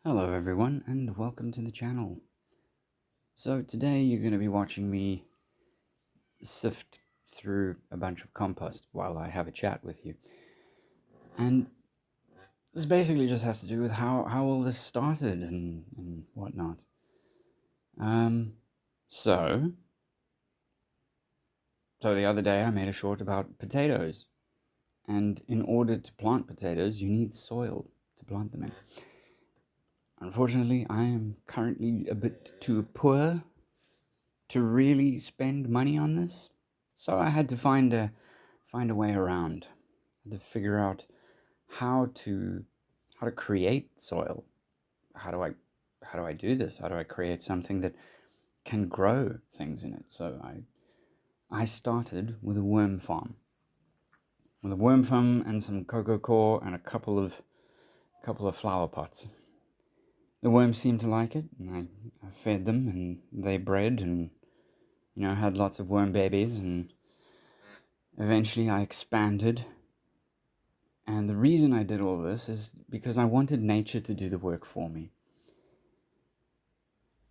Hello everyone and welcome to the channel. So today you're going to be watching me sift through a bunch of compost while I have a chat with you. And this basically just has to do with how all this started and whatnot. So the other day I made a short about potatoes. And in order to plant potatoes, you need soil to plant them in. Unfortunately, I am currently a bit too poor to really spend money on this, so I had to find a way around. I had to figure out how to create soil. How do I do this? How do I create something that can grow things in it? So I started with a worm farm. With a worm farm and some cocoa core and a couple of flower pots. The worms seemed to like it, and I fed them, and they bred, and had lots of worm babies, and eventually I expanded. And the reason I did all this is because I wanted nature to do the work for me.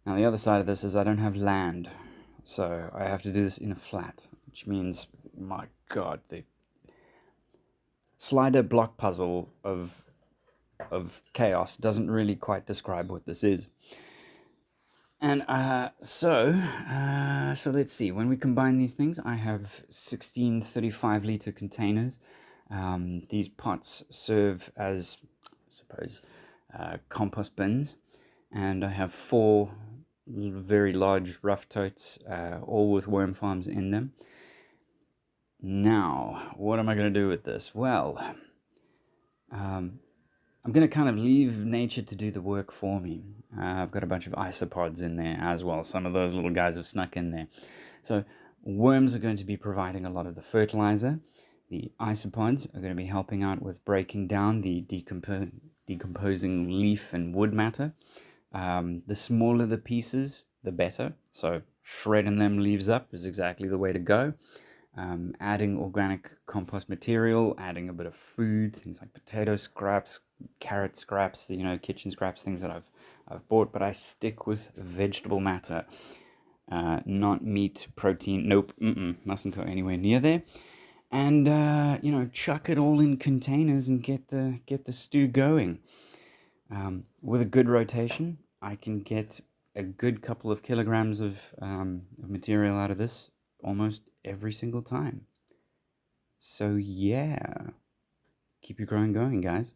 Now the other side of this is I don't have land, so I have to do this in a flat, which means, my god, the slider block puzzle of chaos doesn't really quite describe what this is. And so let's see. When we combine these things, I have 16 35-liter containers. These pots serve as, I suppose, compost bins. And I have 4 very large rough totes, all with worm farms in them. Now, what am I going to do with this? Well, I'm going to kind of leave nature to do the work for me. I've got a bunch of isopods in there as well. Some of those little guys have snuck in there. So worms are going to be providing a lot of the fertilizer. The isopods are going to be helping out with breaking down the decomposing leaf and wood matter. The smaller the pieces, the better. So shredding them leaves up is exactly the way to go. Adding organic compost material, adding a bit of food, things like potato scraps, carrot scraps, kitchen scraps, things that I've bought, but I stick with vegetable matter, not meat, protein. Nope, mustn't go anywhere near there. And chuck it all in containers and get the stew going. With a good rotation, I can get a good couple of kilograms of material out of this almost every single time. So yeah, keep your growing going, guys.